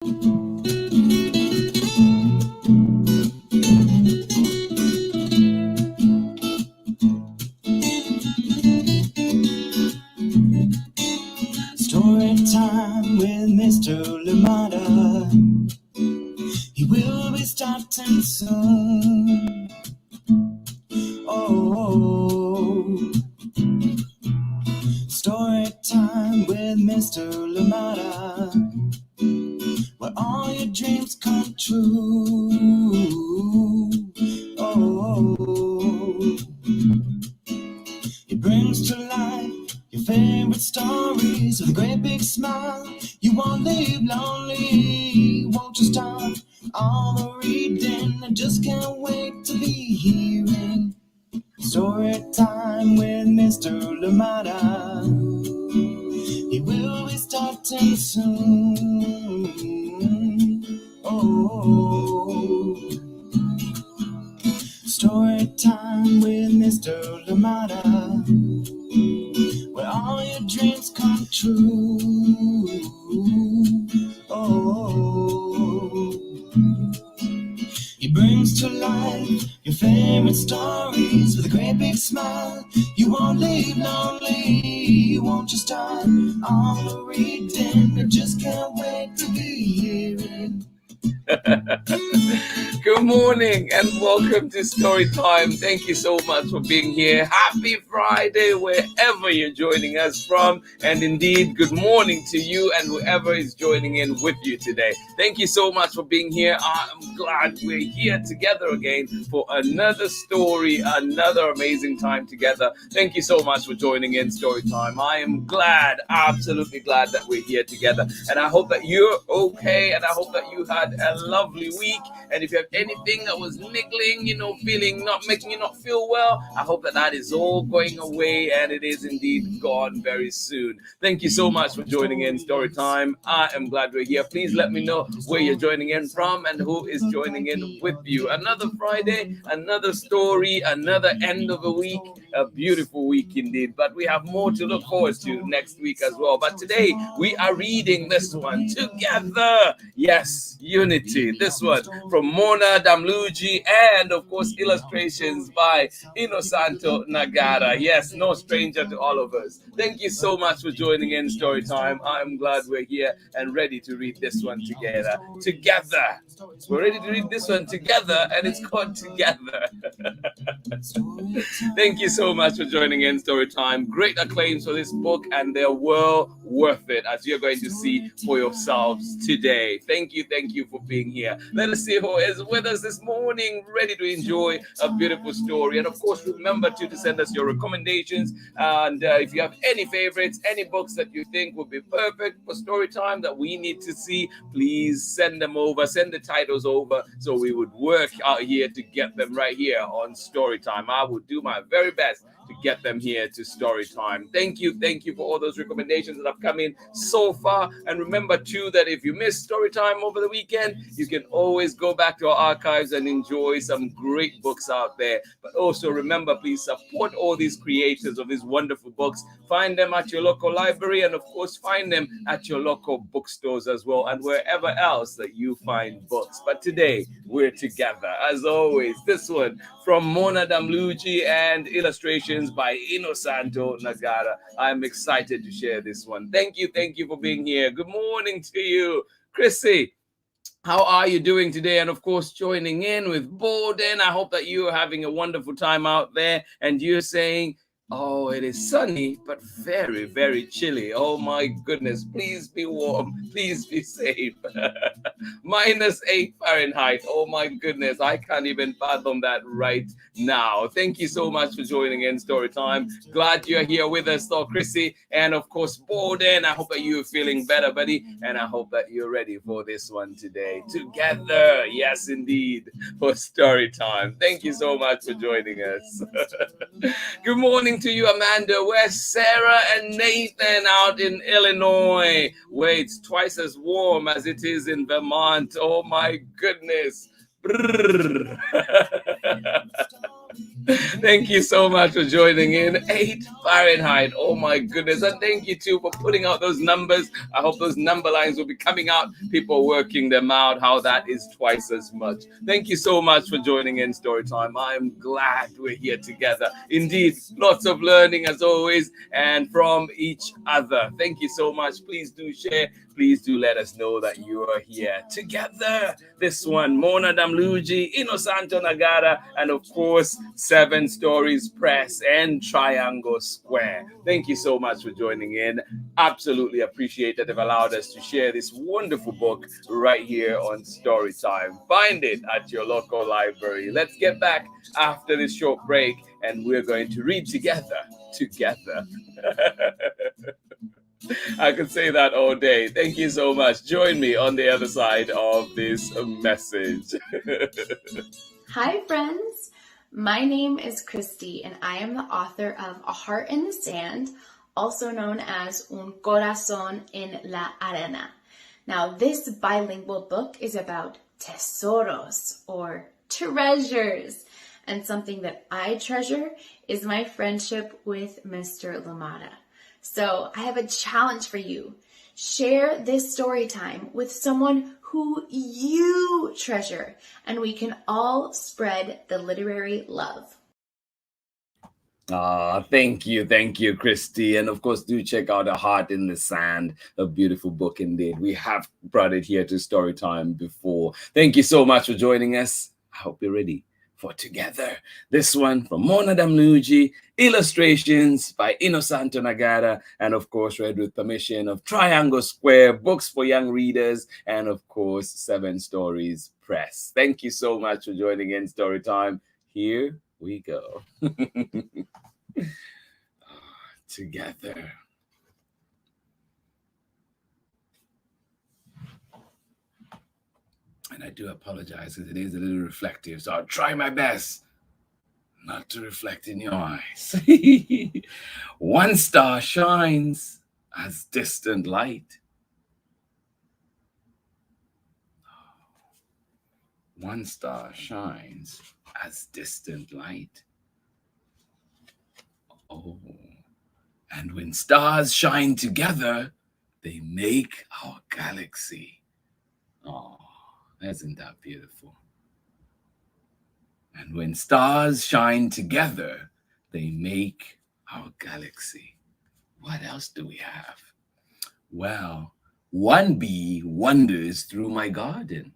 Story time with Mr. Lamada. He will be starting soon. Oh, story time with Mr. Lamada, where all your dreams come true. Oh, he brings to life your favorite stories with a great big smile. You won't leave lonely, won't you start all the reading? I just can't wait to be hearing story time with Mr. Lamada. He will be starting soon. Oh, story time with Mr. Lamada, where all your dreams come true. Oh, he brings to life your favorite stories with a great big smile. You won't leave lonely, you won't just start all the reading. I just can't wait to be hearing. Good morning and welcome to Storytime. Thank you so much for being here. Happy Friday wherever you're joining us from. And indeed, good morning to you and whoever is joining in with you today. Thank you so much for being here. I'm glad we're here together again for another story, another amazing time together. Thank you so much for joining in Storytime. I am glad, absolutely glad that we're here together. And I hope that you're okay, and I hope that you had a lovely week. And if you have anything that was niggling, feeling not making you not feel well, I hope that is all going away, and it is indeed gone very soon. Thank you so much for joining in Storytime. I am glad we're here. Please let me know where you're joining in from and who is joining in with you. Another Friday, another story, another end of a week, a beautiful week indeed. But we have more to look forward to next week as well. But today we are reading this one together. Yes, Unity. This one from Mona Damluji, and of course illustrations by INNOSANTO Nagara. Yes, no stranger to all of us. Thank you so much for joining in Storytime. I'm glad we're here and ready to read this one together. We're ready to read this one together, and it's called Together. Thank you so much for joining in Storytime. Great acclaims for this book, and they're well worth it, as you're going to see for yourselves today. Thank you for being here. Let us see who is with us this morning, ready to enjoy a beautiful story. And of course, remember to send us your recommendations. And if you have any favorites, any books that you think would be perfect for story time that we need to see, please send them over, send the titles over, so we would work out here to get them right here on story time. I will do my very best to get them here to story time. Thank you for all those recommendations that have come in so far. And remember too that if you missed story time over the weekend, you can always go back to our archives and enjoy some great books out there. But also remember, please support all these creators of these wonderful books. Find them at your local library, and of course find them at your local bookstores as well, and wherever else that you find books. But today we're together as always. This one from Mona Damluji and illustrations by INNOSANTO Nagara. I'm excited to share this one. Thank you for being here. Good morning to you, Chrissy. How are you doing today? And of course, joining in with Borden. I hope that you are having a wonderful time out there, and you're saying, oh, it is sunny, but very, very chilly. Oh my goodness. Please be warm. Please be safe. -8 Fahrenheit. Oh my goodness. I can't even fathom that right now. Thank you so much for joining in Storytime. Glad you're here with us, though, Chrissy. And of course, Borden. I hope that you're feeling better, buddy. And I hope that you're ready for this one today. Together. Yes, indeed. For Storytime. Thank you so much for joining us. Good morning to you, Amanda. Where's Sarah and Nathan out in Illinois, where it's twice as warm as it is in Vermont? Oh my goodness. Thank you so much for joining in. 8 Fahrenheit. Oh my goodness. And thank you too for putting out those numbers. I hope those number lines will be coming out. People working them out, how that is twice as much. Thank you so much for joining in Storytime. I'm glad we're here together. Indeed, lots of learning as always and from each other. Thank you so much. Please do share. Please do let us know that you are here together. This one, Mona Damluji, Innosanto Nagara, and of course, 7 Stories Press and Triangle Square. Thank you so much for joining in. Absolutely appreciate that they've allowed us to share this wonderful book right here on Storytime. Find it at your local library. Let's get back after this short break, and we're going to read together. I could say that all day. Thank you so much. Join me on the other side of this message. Hi, friends. My name is Christy, and I am the author of A Heart in the Sand, also known as Un Corazón en la Arena. Now, this bilingual book is about tesoros, or treasures. And something that I treasure is my friendship with Mr. Lumada. So I have a challenge for you. Share this story time with someone who you treasure, and we can all spread the literary love. Thank you, Christy. And of course, do check out A Heart in the Sand, a beautiful book indeed. We have brought it here to Storytime before. Thank you so much for joining us. I hope you're ready for Together. This one from Mona Damluji, illustrations by Innosanto Nagara, and of course, read with permission of Triangle Square, books for young readers, and of course, 7 Stories Press. Thank you so much for joining in Storytime. Here we go. Together. And I do apologize because it is a little reflective, so I'll try my best not to reflect in your eyes. One star shines as distant light. One star shines as distant light. Oh, and when stars shine together, they make our galaxy. Oh, isn't that beautiful? And when stars shine together, they make our galaxy. What else do we have? Well, one bee wanders through my garden.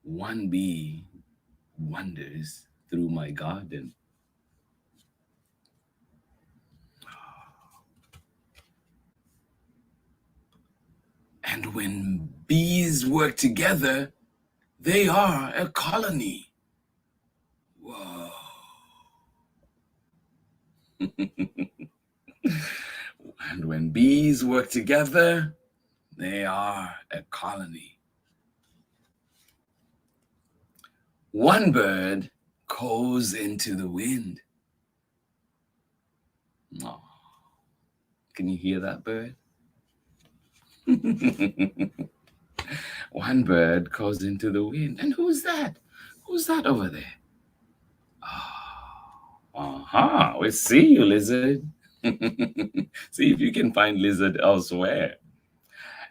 One bee wanders through my garden. And when bees work together, they are a colony. Whoa. And when bees work together, they are a colony. One bird calls into the wind. Oh, can you hear that bird? One bird calls into the wind. And who's that? Who's that over there? Oh, we see you, lizard. See if you can find lizard elsewhere.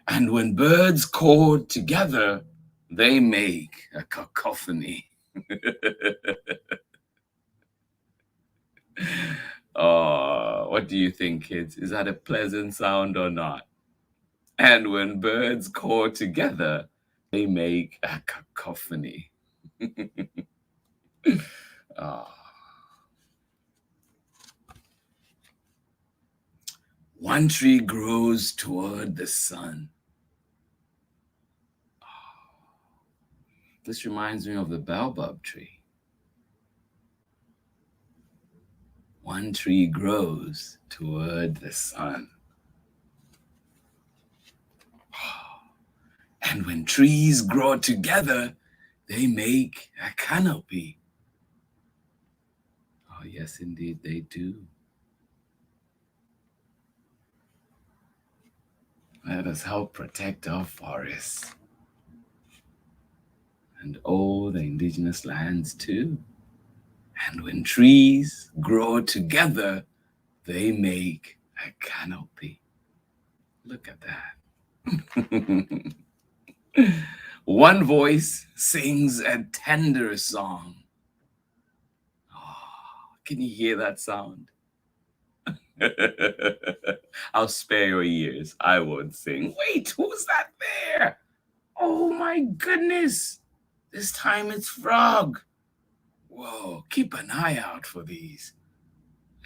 And when birds chord together, they make a cacophony. Oh, what do you think, kids? Is that a pleasant sound or not? And when birds chord together, they make a cacophony. Oh. One tree grows toward the sun. Oh. This reminds me of the baobab tree. One tree grows toward the sun. And when trees grow together, they make a canopy. Oh, yes, indeed, they do. Let us help protect our forests and all the indigenous lands too. And when trees grow together, they make a canopy. Look at that. One voice sings a tender song. Oh, can you hear that sound? I'll spare your ears. I won't sing. Wait, who's that there? Oh my goodness. This time it's frog. Whoa, keep an eye out for these.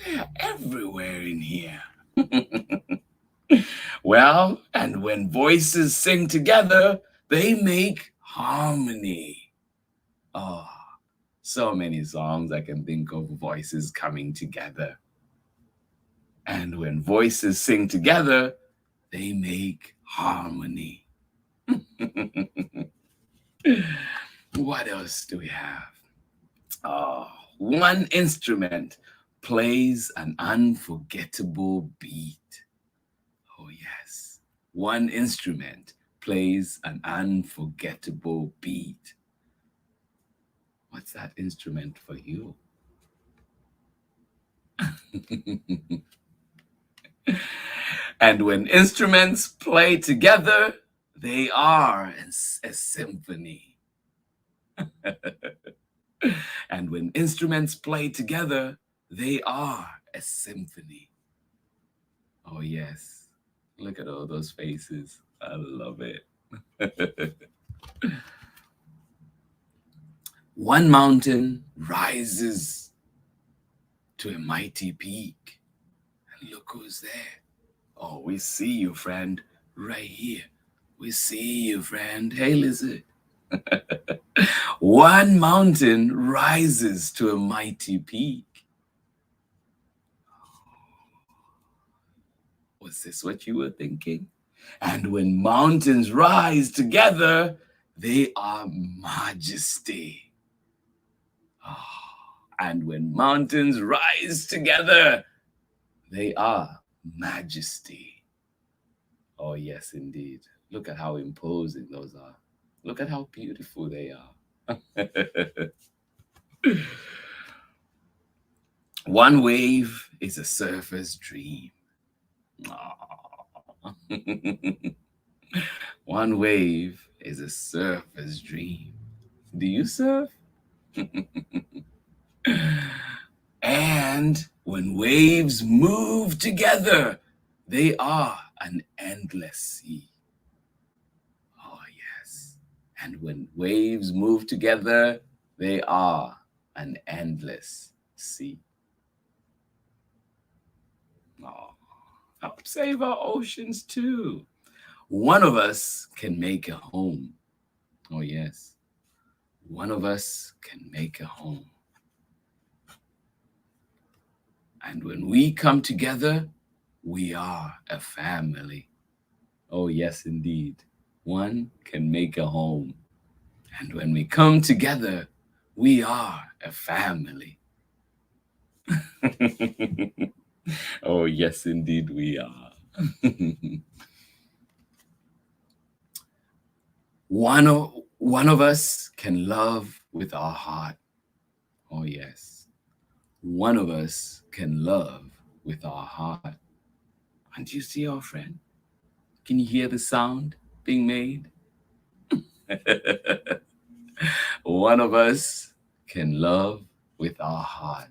They're everywhere in here. Well, and when voices sing together, they make harmony. Oh, so many songs I can think of voices coming together. And when voices sing together, they make harmony. What else do we have? Oh, one instrument plays an unforgettable beat. Oh, yes. One instrument plays an unforgettable beat. What's that instrument for you? And when instruments play together, they are a symphony. And when instruments play together, they are a symphony. Oh, yes. Look at all those faces. I love it. One mountain rises to a mighty peak. And look who's there. Oh, we see you, friend, right here. We see you, friend. Hey, lizard. One mountain rises to a mighty peak. Was this what you were thinking? And when mountains rise together, they are majesty. Oh, and when mountains rise together, they are majesty. Oh, yes, indeed. Look at how imposing those are. Look at how beautiful they are. One wave is a surfer's dream. One wave is a surfer's dream. Do you surf? And when waves move together, they are an endless sea. Oh, yes. And when waves move together, they are an endless sea. Oh, help save our oceans too. One of us can make a home. Oh, yes. One of us can make a home. And when we come together, we are a family. Oh, yes, indeed. One can make a home. And when we come together, we are a family. Oh, yes, indeed, we are. One of us can love with our heart. Oh, yes. One of us can love with our heart. And you see our friend? Can you hear the sound being made? One of us can love with our heart.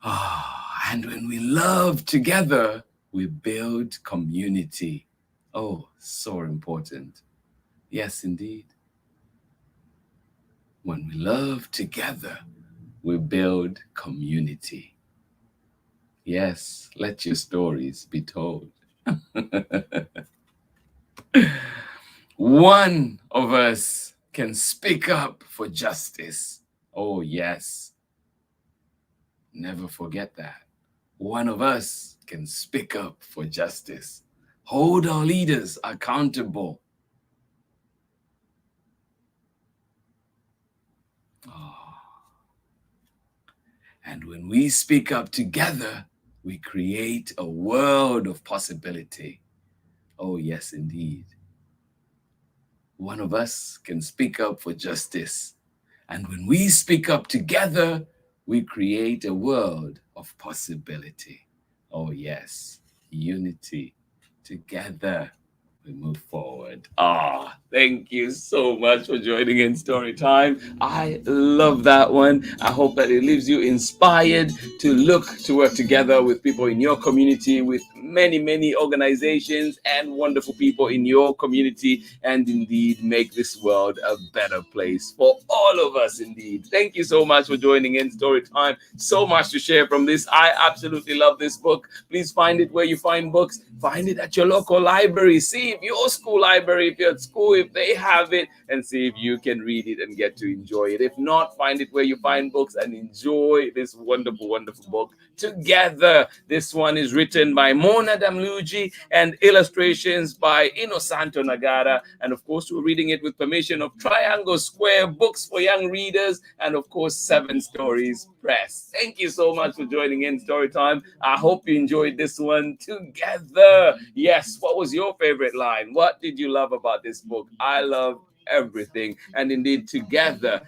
And when we love together, we build community. Oh, so important. Yes, indeed. When we love together, we build community. Yes, let your stories be told. One of us can speak up for justice. Oh, yes. Never forget that. One of us can speak up for justice. Hold our leaders accountable. Oh. And when we speak up together, we create a world of possibility. Oh, yes, indeed. One of us can speak up for justice. And when we speak up together, we create a world of possibility. Oh, yes, unity. Together, we move forward. Thank you so much for joining in Story Time. I love that one. I hope that it leaves you inspired to look to work together with people in your community, with many, many organizations and wonderful people in your community, and indeed make this world a better place for all of us, indeed. Thank you so much for joining in Story Time. So much to share from this. I absolutely love this book. Please find it where you find books. Find it at your local library. See if your school library, if you're at school, if they have it, and see if you can read it and get to enjoy it. If not, find it where you find books and enjoy this wonderful, wonderful book together. This one is written by Mona Damluji and illustrations by INNOSANTO Nagara. And of course, we're reading it with permission of Triangle Square Books for Young Readers, and of course, 7 Stories Press. Thank you so much for joining in Storytime. I hope you enjoyed this one together. Yes, what was your favorite line? What did you love about this book? I love everything. And indeed, together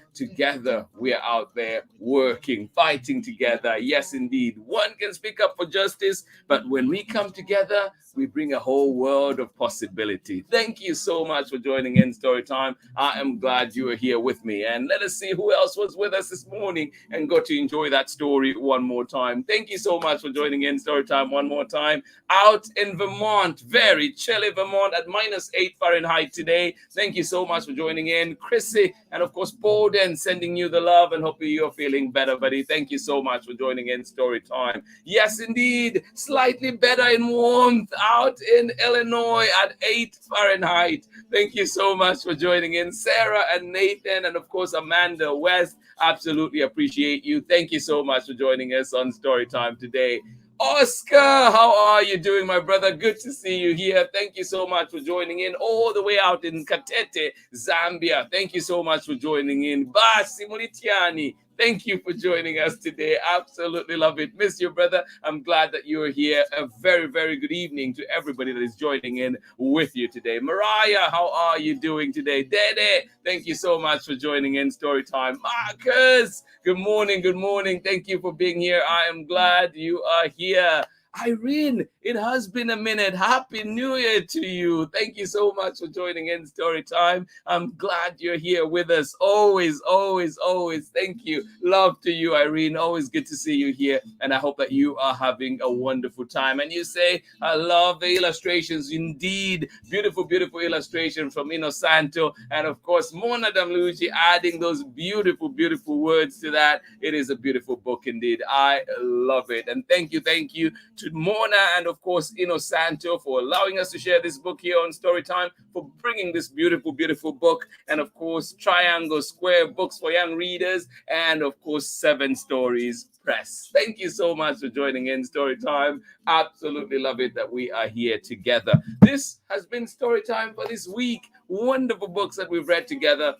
we are out there working, fighting together. Yes, indeed, one can speak up for justice, but when we come together, we bring a whole world of possibility. Thank you so much for joining in Storytime. I am glad you are here with me. And let us see who else was with us this morning and got to enjoy that story one more time. Thank you so much for joining in Storytime one more time. Out in Vermont, very chilly Vermont at -8 Fahrenheit today. Thank you so much for joining in. Chrissy and of course Borden sending you the love, and hopefully you're feeling better, buddy. Thank you so much for joining in Storytime. Yes, indeed, slightly better in warmth out in Illinois at 8 Fahrenheit. Thank you so much for joining in. Sarah and Nathan and of course Amanda West, absolutely appreciate you. Thank you so much for joining us on Storytime today. Oscar, how are you doing, my brother? Good to see you here. Thank you so much for joining in all the way out in Katete, Zambia. Thank you so much for joining in. Basi Mulitiani, thank you for joining us today. Absolutely love it. Miss you, brother. I'm glad that you are here. A very, very good evening to everybody that is joining in with you today. Mariah, how are you doing today? Dede, thank you so much for joining in Storytime. Marcus, good morning. Good morning. Thank you for being here. I am glad you are here. Irene, it has been a minute. Happy New Year to you. Thank you so much for joining in Storytime. I'm glad you're here with us. Always, always, always. Thank you. Love to you, Irene. Always good to see you here. And I hope that you are having a wonderful time. And you say, I love the illustrations. Indeed, beautiful, beautiful illustration from INNOSANTO. And of course, Mona Damluji adding those beautiful, beautiful words to that. It is a beautiful book indeed. I love it. And thank you to Mona and of course INNOSANTO for allowing us to share this book here on Storytime, for bringing this beautiful, beautiful book, and of course Triangle Square Books for Young Readers, and of course 7 Stories Press. Thank you so much for joining in Storytime. Absolutely love it that we are here together. This has been Storytime for this week. Wonderful books that we've read together.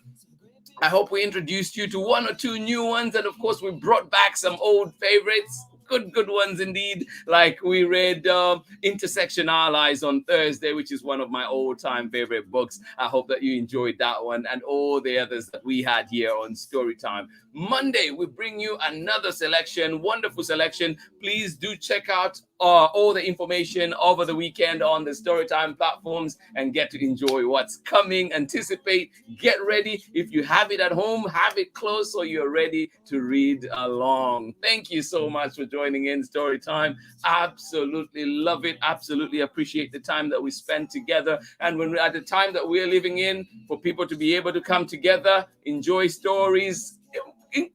I hope we introduced you to 1 or 2 new ones, and of course we brought back some old favorites. Good ones indeed. Like we read Intersection Allies on Thursday, which is one of my all-time favorite books. I hope that you enjoyed that one and all the others that we had here on Storytime. Monday, we bring you another selection, wonderful selection. Please do check out all the information over the weekend on the Storytime platforms and get to enjoy what's coming. Anticipate, get ready. If you have it at home, have it close so you're ready to read along. Thank you so much for joining in Storytime. Absolutely love it. Absolutely appreciate the time that we spend together. And when we're at the time that we're living in, for people to be able to come together, enjoy stories,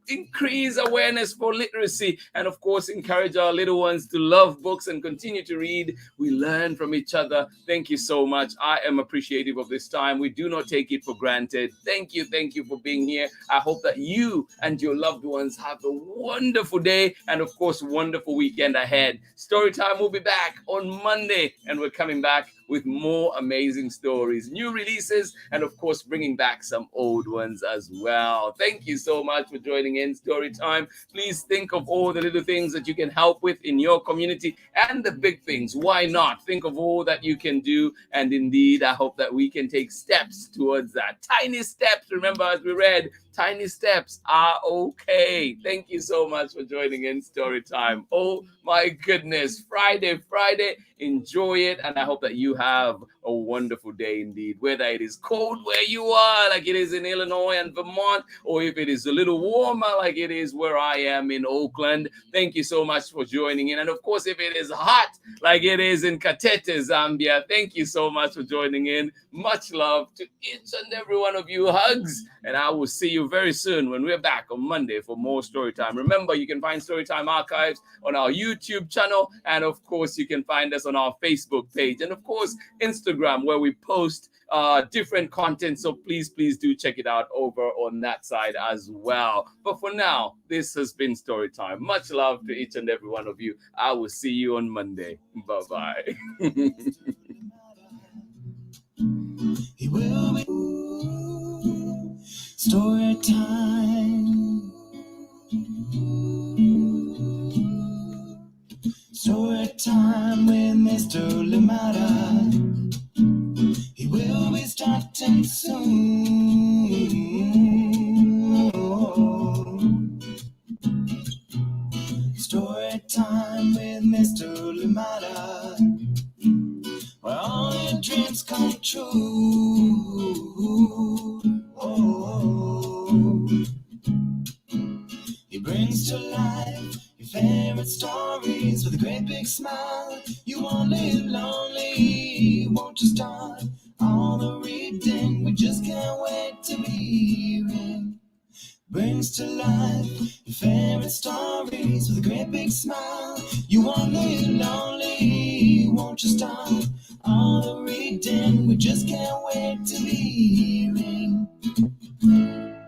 increase awareness for literacy, and of course encourage our little ones to love books and continue to read. We learn from each other. Thank you so much. I am appreciative of this time. We do not take it for granted. Thank you for being here. I hope that you and your loved ones have a wonderful day and of course wonderful weekend ahead. Storytime will be back on Monday, and we're coming back with more amazing stories, new releases, and of course bringing back some old ones as well. Thank you so much for joining in Storytime. Please think of all the little things that you can help with in your community and the big things. Why not? Think of all that you can do. And indeed, I hope that we can take steps towards that. Tiny steps. Remember, as we read, Tiny steps are okay. Thank you so much for joining in Story Time. Oh my goodness, Friday. Enjoy it, and I hope that you have a wonderful day indeed. Whether it is cold where you are, like it is in Illinois and Vermont, or if it is a little warmer, like it is where I am in Oakland. Thank you so much for joining in. And of course, if it is hot, like it is in Katete, Zambia, thank you so much for joining in. Much love to each and every one of you. Hugs, and I will see you very soon when we're back on Monday for more Storytime. Remember, you can find Storytime archives on our YouTube channel, and of course, you can find us on our Facebook page, and of course, Instagram, where we post different content. So please do check it out over on that side as well. But for now, this has been Storytime. Much love to each and every one of you. I will see you on Monday. Bye-bye. He will be story time. Story time with Mr. Lamada. He will be starting soon. Story time with Mr. Lamada, where all your dreams come true. He brings to life your favorite stories with a great big smile. You won't live lonely, won't you start all the reading? We just can't wait to be in. Brings to life your favorite stories with a great big smile. You won't live lonely, won't you start all the reading? We just can't wait to be